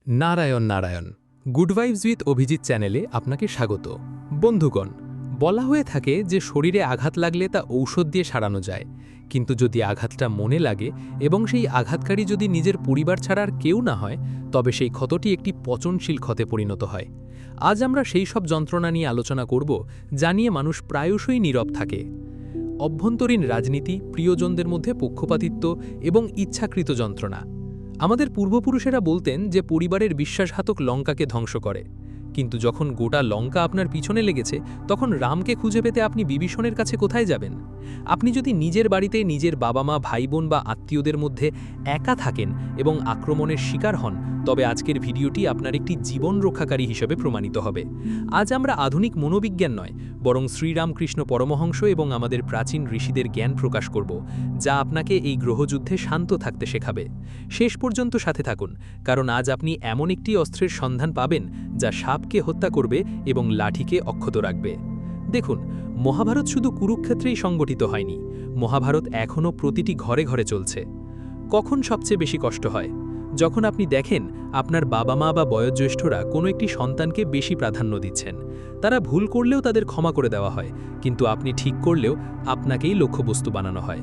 Narayan Narayan. Good vibes with Abhijit চ্যানেলে আপনাকে স্বাগত। বন্ধুগণ, বলা হয়ে থাকে যে শরীরে আঘাত লাগলে তা ঔষধ দিয়ে সারানো যায়, কিন্তু যদি আঘাতটা মনে লাগে এবং সেই আঘাতকারী যদি নিজের পরিবার ছাড়া আর কেউ না হয়, তবে সেই ক্ষতটি একটি পচনশীল ক্ষতে পরিণত হয়। আজ আমরা সেই সব যন্ত্রণা নিয়ে আলোচনা করব যা নিয়ে মানুষ প্রায়শই নীরব থাকে। অভ্যন্তরীণ রাজনীতি, প্রিয়জনদের মধ্যে পক্ষপাতিত্ব এবং ইচ্ছাকৃত যন্ত্রণা। আমাদের পূর্বপুরুষেরা বলতেন যে পরিবারের বিশ্বাসঘাতক লঙ্কাকে ধ্বংস করে, কিন্তু যখন গোটা লঙ্কা আপনার পিছনে লেগেছে, তখন রামকে খুঁজে পেতে আপনি বিভীষণের কাছে কোথায় যাবেন? আপনি যদি নিজের বাড়িতে নিজের বাবা মা, ভাই বোন বা আত্মীয়দের মধ্যে একা থাকেন এবং আক্রমণের শিকার হন, তবে আজকের ভিডিওটি আপনার একটি জীবন রক্ষাকারী হিসেবে প্রমাণিত হবে। আজ আমরা আধুনিক মনোবিজ্ঞান নয়, বরং শ্রীরামকৃষ্ণ পরমহংস এবং আমাদের প্রাচীন ঋষিদের জ্ঞান প্রকাশ করব, যা আপনাকে এই গ্রহযুদ্ধে শান্ত থাকতে শেখাবে। শেষ পর্যন্ত সাথে থাকুন, কারণ আজ আপনি এমন একটি অস্ত্রের সন্ধান পাবেন যা সাপকে হত্যা করবে এবং লাঠিকে অক্ষত রাখবে। দেখুন, মহাভারত শুধু কুরুক্ষেত্রেই সংগঠিত হয়নি। মহাভারত এখনও প্রতিটি ঘরে ঘরে চলছে। কখন সবচেয়ে বেশি কষ্ট হয়? যখন আপনি দেখেন আপনার বাবা মা বা বয়োজ্যেষ্ঠরা কোনো একটি সন্তানকে বেশি প্রাধান্য দিচ্ছেন। তারা ভুল করলেও তাদের ক্ষমা করে দেওয়া হয়, কিন্তু আপনি ঠিক করলেও আপনাকেই লক্ষ্যবস্তু বানানো হয়।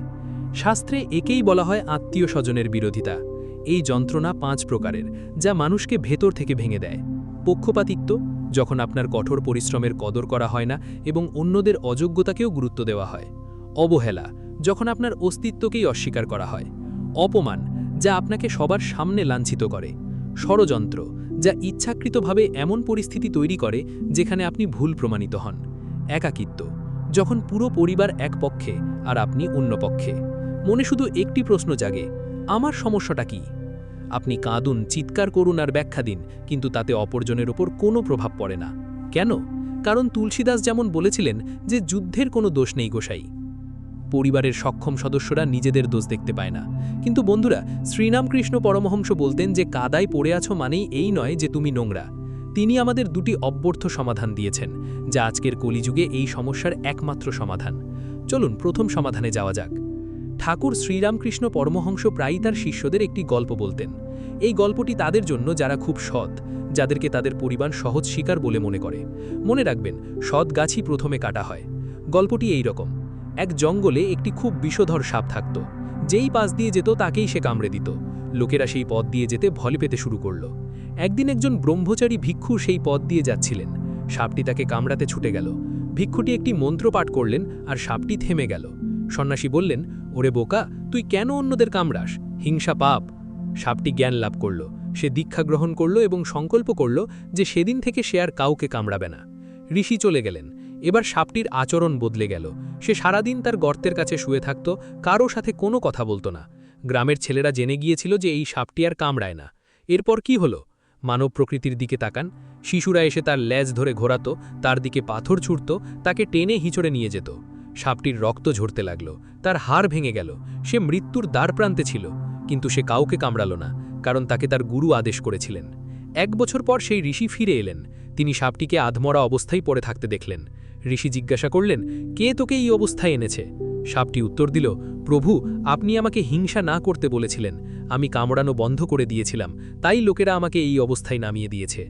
শাস্ত্রে একেই বলা হয় আত্মীয় স্বজনের বিরোধিতা। এই যন্ত্রণা 5 প্রকারের, যা মানুষকে ভেতর থেকে ভেঙে দেয়। পক্ষপাতিত্ব, যখন আপনার কঠোর পরিশ্রমের কদর করা হয় না এবং অন্যদের অযোগ্যতাকেও গুরুত্ব দেওয়া হয়। অবহেলা, যখন আপনার অস্তিত্বকেই অস্বীকার করা হয়। অপমান, যা আপনাকে সবার সামনে লাঞ্ছিত করে। ষড়যন্ত্র, যা ইচ্ছাকৃতভাবে এমন পরিস্থিতি তৈরি করে যেখানে আপনি ভুল প্রমাণিত হন। একাকিত্ব, যখন পুরো পরিবার এক পক্ষে আর আপনি অন্য পক্ষে। মনে শুধু একটি প্রশ্ন জাগে, আমার সমস্যাটা কি? আপনি কাঁদুন, চিৎকার করুন আর ব্যাখ্যা দিন, কিন্তু তাতে অপরজনের ওপর কোনো প্রভাব পড়ে না। কেন? কারণ তুলসীদাস যেমন বলেছিলেন যে যুদ্ধের কোনো দোষ নেই গোসাই। পরিবারের সক্ষম সদস্যরা নিজেদের দোষ দেখতে পায় না। কিন্তু বন্ধুরা, শ্রীরামকৃষ্ণ পরমহংস বলতেন যে কাদায় পড়ে আছো মানেই এই নয় যে তুমি নোংরা। তিনি আমাদের দুটি অব্যর্থ সমাধান দিয়েছেন, যা আজকের কলিযুগে এই সমস্যার একমাত্র সমাধান। চলুন প্রথম সমাধানে যাওয়া যাক। ঠাকুর শ্রীরামকৃষ্ণ পরমহংস প্রায়ই তার শিষ্যদের একটি গল্প বলতেন। এই গল্পটি তাদের জন্য যারা খুব সৎ, যাদেরকে তাদের পরিবার সহজ শিকার বলে মনে করে। মনে রাখবেন, সৎ গাছই প্রথমে কাটা হয়। গল্পটি এই রকম। এক জঙ্গলে একটি খুব বিষধর সাপ থাকত। যেই পাশ দিয়ে যেত তাকেই সে কামড়ে দিত। লোকেরা সেই পথ দিয়ে যেতে ভয় পেতে শুরু করল। একদিন একজন ব্রহ্মচারী ভিক্ষু সেই পথ দিয়ে যাচ্ছিলেন। সাপটি তাকে কামড়াতে ছুটে গেল। ভিক্ষুটি একটি মন্ত্র পাঠ করলেন আর সাপটি থেমে গেল। সন্ন্যাসী বললেন, ওরে বোকা, তুই কেন অন্যদের কামড়াস? হিংসা পাপ। সাপটি জ্ঞান লাভ করল। সে দীক্ষা গ্রহণ করল এবং সংকল্প করল যে সেদিন থেকে সে আর কাউকে কামড়াবে না। ঋষি চলে গেলেন। এবার সাপটির আচরণ বদলে গেল। সে সারাদিন তার গর্তের কাছে শুয়ে থাকত, কারো সাথে কোনো কথা বলতো না। গ্রামের ছেলেরা জেনে গিয়েছিল যে এই সাপটি আর কামড়ায় না। এরপর কি হলো? মানব প্রকৃতির দিকে তাকান। শিশুরা এসে তার লেজ ধরে ঘোরাতো, তার দিকে পাথর ছুঁড়ত, তাকে টেনে হিঁচড়ে নিয়ে যেত। সাপটির রক্ত ঝরতে লাগল, তার হাড় ভেঙে গেল। সে মৃত্যুর দ্বারপ্রান্তে ছিল, কিন্তু সে কাউকে কামড়াল না, কারণ তাকে তার গুরু আদেশ করেছিলেন। 1 বছর পর সেই ঋষি ফিরে এলেন। তিনি সাপটিকে আধমরা অবস্থায় পড়ে থাকতে দেখলেন। ঋষি জিজ্ঞাসা করলেন, কে তোকে এই অবস্থায় এনেছে? সাপটি উত্তর দিল, প্রভু, আপনি আমাকে হিংসা না করতে বলেছিলেন। আমি কামড়ানো বন্ধ করে দিয়েছিলাম, তাই লোকেরা আমাকে এই অবস্থায় নামিয়ে দিয়েছে।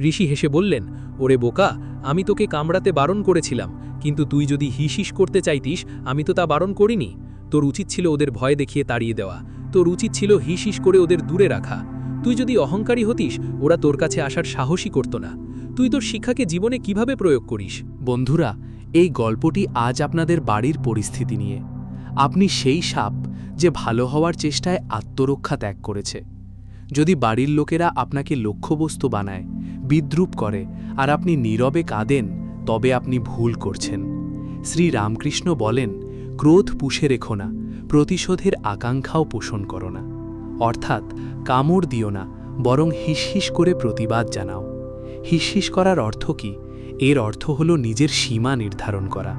ঋষি হেসে বললেন, ওরে বোকা, আমি তোকে কামড়াতে বারণ করেছিলাম, কিন্তু তুই যদি হিসিস করতে চাইতিস, আমি তো তা বারণ করিনি। তোর উচিত ছিল ওদের ভয় দেখিয়ে তাড়িয়ে দেওয়া। তোর উচিত ছিল হিসিস করে ওদের দূরে রাখা। তুই যদি অহংকারী হতিস, ওরা তোর কাছে আসার সাহসই করত না। তুই তোর শিক্ষাকে জীবনে কিভাবে প্রয়োগ করিস? বন্ধুরা, এই গল্পটি আজ আপনাদের বাড়ির পরিস্থিতি নিয়ে। আপনি সেই সাপ যে ভালো হওয়ার চেষ্টায় আত্মরক্ষা ত্যাগ করেছে। যদি বাড়ির লোকেরা আপনাকে লক্ষ্যবস্তু বানায়, বিদ্রূপ করে আর আপনি নীরবে কাঁদেন, তবে আপনি ভুল করছেন। শ্রী রামকৃষ্ণ বলেন, ক্রোধ পুষে রেখো না, প্রতিশোধের আকাঙ্ক্ষাও পোষণ করো না। অর্থাৎ কামড় দিও না, বরং হিসহিস করে প্রতিবাদ জানাও। হিসহিস করার অর্থ কি? এর অর্থ হল নিজের সীমা নির্ধারণ করা।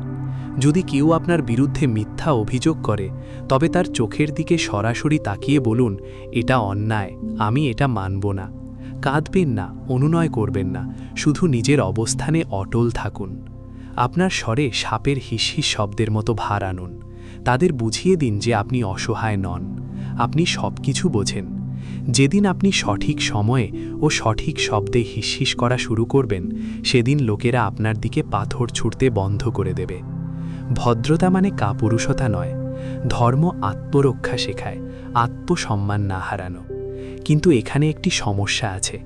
যদি কেউ আপনার বিরুদ্ধে মিথ্যা অভিযোগ করে, তবে তার চোখের দিকে সরাসরি তাকিয়ে বলুন, এটা অন্যায়, আমি এটা মানব না। কাঁদবেন না, অনুনয় করবেন না, শুধু নিজের অবস্থানে অটল থাকুন। আপনার স্বরে সাপের হিসহিস শব্দের মতো ভার আনুন। তাদের বুঝিয়ে দিন যে আপনি অসহায় নন, আপনি সব কিছু বোঝেন। যেদিন আপনি সঠিক সময়ে ও সঠিক শব্দে হিসহিস করা শুরু করবেন, সেদিন লোকেরা আপনার দিকে পাথর ছুঁড়তে বন্ধ করে দেবে। ভদ্রতা মানে কাপুরুষতা নয়, ধর্ম আত্মরক্ষা শেখায়, আত্মসম্মান না হারানো। কিন্তু এখানে একটি সমস্যা আছে,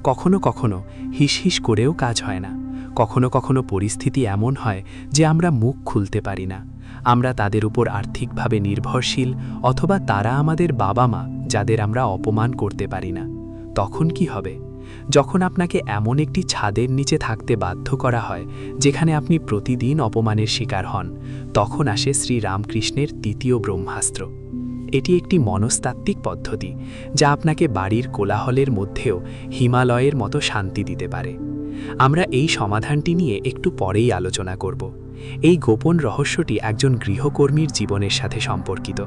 কখনো কখনো হিসহিস করেও কাজ হয় না। কখনো কখনো পরিস্থিতি এমন হয় যে আমরা মুখ খুলতে পারি না। আমরা তাদের উপর আর্থিকভাবে নির্ভরশীল, অথবা তারা আমাদের বাবা মা যাদের আমরা অপমান করতে পারি না। তখন কি হবে? যখন আপনাকে এমন একটি ছাদের নিচে থাকতে বাধ্য করা হয় যেখানে আপনি প্রতিদিন অপমানের শিকার হন, তখন আসে শ্রী রামকৃষ্ণের তৃতীয় ব্রহ্মাস্ত্র। এটি একটি মনস্তাত্ত্বিক পদ্ধতি যা আপনাকে বাড়ির কোলাহলের মধ্যেও হিমালয়ের মতো শান্তি দিতে পারে। আমরা এই সমাধানটি নিয়ে একটু পরেই আলোচনা করব। এই গোপন রহস্যটি একজন গৃহকর্মীর জীবনের সাথে সম্পর্কিত।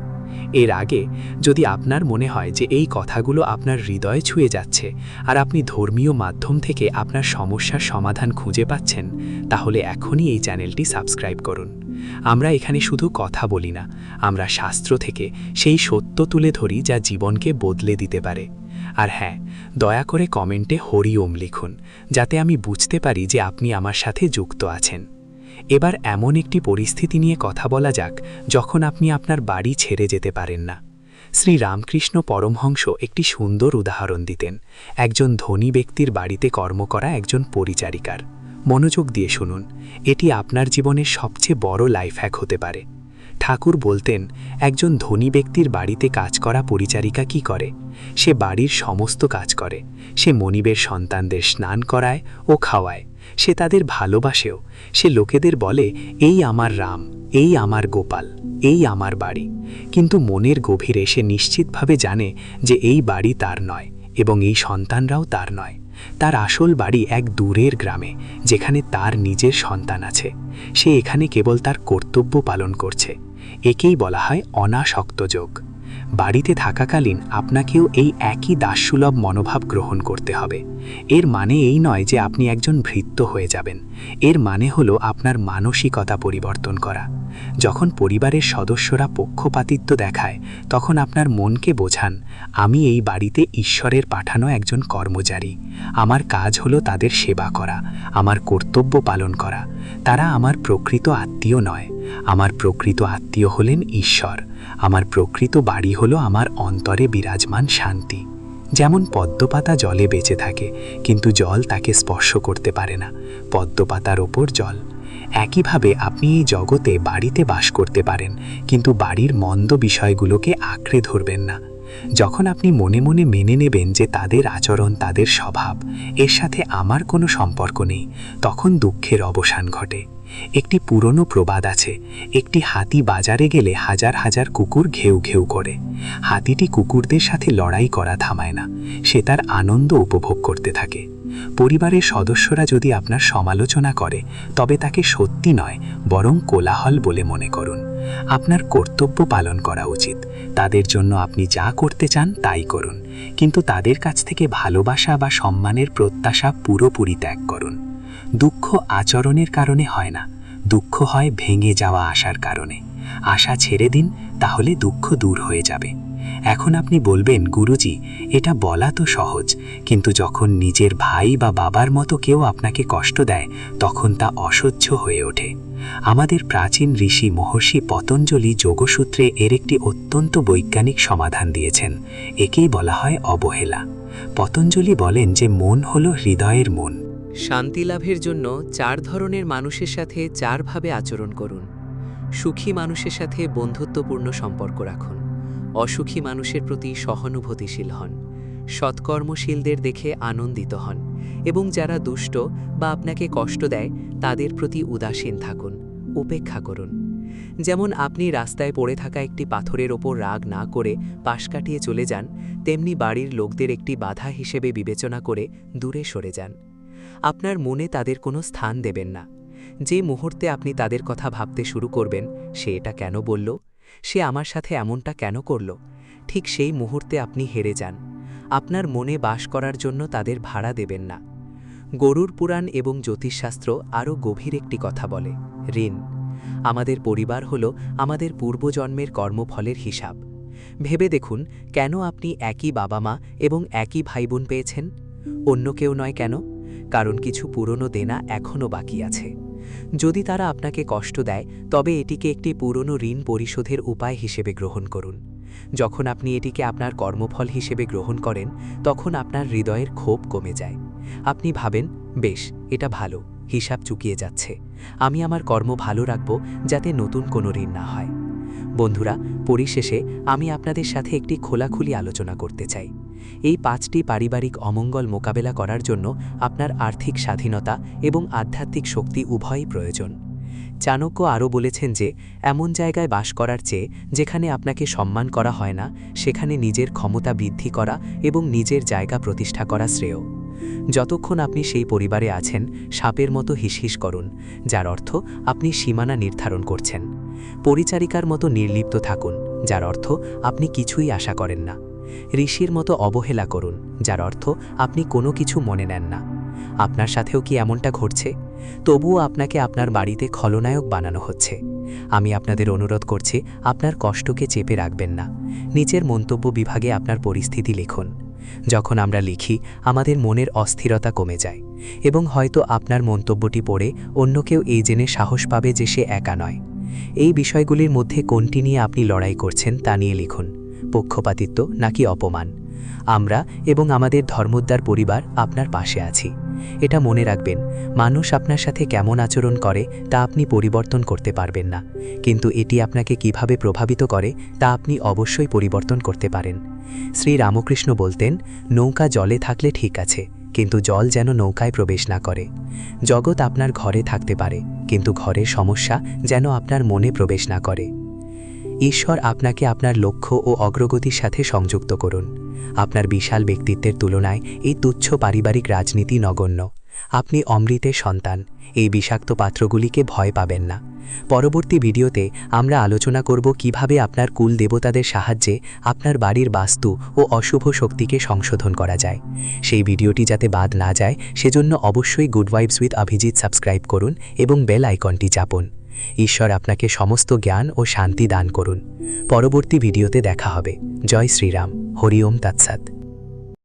এর আগে যদি আপনার মনে হয় যে এই কথাগুলো আপনার হৃদয়ে ছুঁয়ে যাচ্ছে আর আপনি ধর্মীয় মাধ্যম থেকে আপনার সমস্যার সমাধান খুঁজে পাচ্ছেন, তাহলে এখনই এই চ্যানেলটি সাবস্ক্রাইব করুন। আমরা এখানে শুধু কথা বলি না, আমরা শাস্ত্র থেকে সেই সত্য তুলে ধরি যা জীবনকে বদলে দিতে পারে। আর হ্যাঁ, দয়া করে কমেন্টে হরি ওম লিখুন, যাতে আমি বুঝতে পারি যে আপনি আমার সাথে যুক্ত আছেন। এবার এমন একটি পরিস্থিতি নিয়ে কথা বলা যাক যখন আপনি আপনার বাড়ি ছেড়ে যেতে পারেন না। শ্রী রামকৃষ্ণ পরমহংস একটি সুন্দর উদাহরণ দিতেন, একজন ধনী ব্যক্তির বাড়িতে কর্ম করা একজন পরিচারিকার। মনোযোগ দিয়ে শুনুন, এটি আপনার জীবনের সবচেয়ে বড় লাইফ হ্যাক হতে পারে। ঠাকুর বলতেন, একজন ধনী ব্যক্তির বাড়িতে কাজ করা পরিচারিকা কি করে? সে বাড়ির সমস্ত কাজ করে। সে মনিবের সন্তানদের স্নান করায় ও খাওয়ায়। সে তাদের ভালোবাসেও। সে লোকেদের বলে, এই আমার রাম, এই আমার গোপাল, এই আমার বাড়ি। কিন্তু মনের গভীরে সে নিশ্চিতভাবে জানে যে এই বাড়ি তার নয় এবং এই সন্তানরাও তার নয়। তার আসল বাড়ি এক দূরের গ্রামে, যেখানে তার নিজের সন্তান আছে। সে এখানে কেবল তার কর্তব্য পালন করছে। একেই বলা হয় অনাসক্ত যোগ। বাড়িতে থাকাকালীন আপনাকেও এই একই দাসসুলভ মনোভাব গ্রহণ করতে হবে। এর মানে এই নয় যে আপনি একজন ভৃত্য হয়ে যাবেন। এর মানে হলো আপনার মানসিকতা পরিবর্তন করা। যখন পরিবারের সদস্যরা পক্ষপাতিত্ব দেখায়, তখন আপনার মনকে বোঝান, আমি এই বাড়িতে ঈশ্বরের পাঠানো একজন কর্মচারী। আমার কাজ হলো তাদের সেবা করা, আমার কর্তব্য পালন করা। তারা আমার প্রকৃত আত্মীয় নয়। আমার প্রকৃত আত্মীয় হলেন ঈশ্বর। আমার প্রকৃত বাড়ি হলো আমার অন্তরে বিরাজমান শান্তি। যেমন পদ্মপাতা জলে বেঁচে থাকে, কিন্তু জল তাকে স্পর্শ করতে পারে না। পদ্মপাতার ওপর জল। একইভাবে আপনি এই জগতে বাড়িতে বাস করতে পারেন, কিন্তু বাড়ির মন্দ বিষয়গুলোকে আঁকড়ে ধরবেন না। যখন আপনি মনে মনে মেনে নেবেন যে তাদের আচরণ, তাদের স্বভাব, এর সাথে আমার কোনো সম্পর্ক নেই, তখন দুঃখের অবসান ঘটে। একটি পুরনো প্রবাদ আছে, একটি হাতি বাজারে গেলে হাজার হাজার কুকুর ঘেউ ঘেউ করে। হাতিটি কুকুরদের সাথে লড়াই করা থামায় না, সে তার আনন্দ উপভোগ করতে থাকে। পরিবারের সদস্যরা যদি আপনার সমালোচনা করে, তবে তাকে সত্যি নয় বরং কোলাহল বলে মনে করুন। আপনার কর্তব্য পালন করা উচিত। তাদের জন্য আপনি যা করতে চান তাই করুন, কিন্তু তাদের কাছ থেকে ভালোবাসা বা সম্মানের প্রত্যাশা পুরোপুরি ত্যাগ করুন। দুঃখ আচরণের কারণে হয় না, দুঃখ হয় ভেঙে যাওয়া আশার কারণে। আশা ছেড়ে দিন, তাহলে দুঃখ দূর হয়ে যাবে। এখন আপনি বলবেন, গুরুজি, এটা বলা তো সহজ, কিন্তু যখন নিজের ভাই বা বাবার মতো কেউ আপনাকে কষ্ট দেয়, তখন তা অসহ্য হয়ে ওঠে। আমাদের প্রাচীন ঋষি মহর্ষি পতঞ্জলি যোগসূত্রে এর একটি অত্যন্ত বৈজ্ঞানিক সমাধান দিয়েছেন। একেই বলা হয় অবহেলা। পতঞ্জলি বলেন যে মন হলো হৃদয়ের মন। শান্তি লাভের জন্য 4 ধরনের মানুষের সাথে 4 ভাবে আচরণ করুন। সুখী মানুষের সাথে বন্ধুত্বপূর্ণ সম্পর্ক রাখুন। অসুখী মানুষের প্রতি সহানুভূতিশীল হন। সৎকর্মশীলদের দেখে আনন্দিত হন এবং যারা দুষ্ট বা আপনাকে কষ্ট দেয় তাদের প্রতি উদাসীন থাকুন, উপেক্ষা করুন। যেমন আপনি রাস্তায় পড়ে থাকা একটি পাথরের ওপর রাগ না করে পাশ কাটিয়ে চলে যান, তেমনি বাড়ির লোকদের একটি বাধা হিসেবে বিবেচনা করে দূরে সরে যান। আপনার মনে তাদের কোনো স্থান দেবেন না। যে মুহূর্তে আপনি তাদের কথা ভাবতে শুরু করবেন, সে এটা কেন বলল, সে আমার সাথে এমনটা কেন করল, ঠিক সেই মুহূর্তে আপনি হেরে যান। আপনার মনে বাস করার জন্য তাদের ভাড়া দেবেন না। গরুড় পুরাণ এবং জ্যোতিষশাস্ত্র আরও গভীর একটি কথা বলে, ঋণ। আমাদের পরিবার হল আমাদের পূর্বজন্মের কর্মফলের হিসাব। ভেবে দেখুন, কেন আপনি একই বাবা মা এবং একই ভাই বোন পেয়েছেন? অন্য কেউ নয় কেন? কারণ কিছু পুরনো দেনা এখনও বাকি আছে। যদি তারা আপনাকে কষ্ট দেয়, তবে এটিকে একটি পুরনো ঋণ পরিশোধের উপায় হিসেবে গ্রহণ করুন। যখন আপনি এটিকে আপনার কর্মফল হিসেবে গ্রহণ করেন, তখন আপনার হৃদয়ের ক্ষোভ কমে যায়। আপনি ভাবেন, বেশ, এটা ভালো, হিসাব চুকিয়ে যাচ্ছে, আমি আমার কর্ম ভালো রাখব যাতে নতুন কোনো ঋণ না হয়। বন্ধুরা, পরিশেষে আমি আপনাদের সাথে একটি খোলাখুলি আলোচনা করতে চাই। এই 5টি পারিবারিক অমঙ্গল মোকাবেলা করার জন্য আপনার আর্থিক স্বাধীনতা এবং আধ্যাত্মিক শক্তি উভয়ই প্রয়োজন। চাণক্য আরও বলেছেন যে, এমন জায়গায় বাস করার চেয়ে যেখানে আপনাকে সম্মান করা হয় না, সেখানে নিজের ক্ষমতা বৃদ্ধি করা এবং নিজের জায়গা প্রতিষ্ঠা করা শ্রেয়। যতক্ষণ আপনি সেই পরিবারে আছেন, সাপের মতো হিসহিস করুন, যার অর্থ আপনি সীমানা নির্ধারণ করছেন। পরিচারিকার মতো নির্লিপ্ত থাকুন, যার অর্থ আপনি কিছুই আশা করেন না। ঋষির মতো অবহেলা করুন, যার অর্থ আপনি কোনো কিছু মনে নেন না। আপনার সাথেও কি এমনটা ঘটছে? তবুও আপনাকে আপনার বাড়িতে খলনায়ক বানানো হচ্ছে। আমি আপনাদের অনুরোধ করছি, আপনার কষ্টকে চেপে রাখবেন না। নিচের মন্তব্য বিভাগে আপনার পরিস্থিতি লিখুন। যখন আমরা লিখি, আমাদের মনের অস্থিরতা কমে যায় এবং হয়তো আপনার মন্তব্যটি পড়ে অন্য কেউ এই জেনে সাহস পাবে যে সে একা নয়। এই বিষয়গুলির মধ্যে কোনটি নিয়ে আপনি লড়াই করছেন তা নিয়ে লিখুন। পক্ষপাতিত্ব নাকি অপমান? আমরা এবং আমাদের ধর্মোদ্ধার পরিবার আপনার পাশে আছি। এটা মনে রাখবেন, মানুষ আপনার সাথে কেমন আচরণ করে তা আপনি পরিবর্তন করতে পারবেন না, কিন্তু এটি আপনাকে কিভাবে প্রভাবিত করে তা আপনি অবশ্যই পরিবর্তন করতে পারেন। শ্রী রামকৃষ্ণ বলতেন, নৌকা জলে থাকলে ঠিক আছে, কিন্তু জল যেন নৌকায় প্রবেশ না করে। জগৎ আপনার ঘরে থাকতে পারে, কিন্তু ঘরের সমস্যা যেন আপনার মনে প্রবেশ না করে। ঈশ্বর আপনাকে আপনার লক্ষ্য ও অগ্রগতির সাথে সংযুক্ত করুন। আপনার বিশাল ব্যক্তিত্বের তুলনায় এই তুচ্ছ পারিবারিক রাজনীতি নগণ্য। আপনি অমৃতের সন্তান, এই বিষাক্ত পাত্রগুলিকে ভয় পাবেন না। পরবর্তী ভিডিওতে আমরা আলোচনা করব কিভাবে আপনার কুল দেবতাদের সাহায্যে আপনার বাড়ির বাস্তু ও অশুভ শক্তিকে সংশোধন করা যায়। সেই ভিডিওটি যাতে বাদ না যায়, সেজন্য অবশ্যই good vibes with Abhijit subscribe করুন এবং বেল আইকনটি চাপুন। ঈশ্বর আপনাকে সমস্ত জ্ঞান ও শান্তি দান করুন। পরবর্তী ভিডিওতে দেখা হবে। জয় শ্রীরাম। হরি ওম তৎসৎ।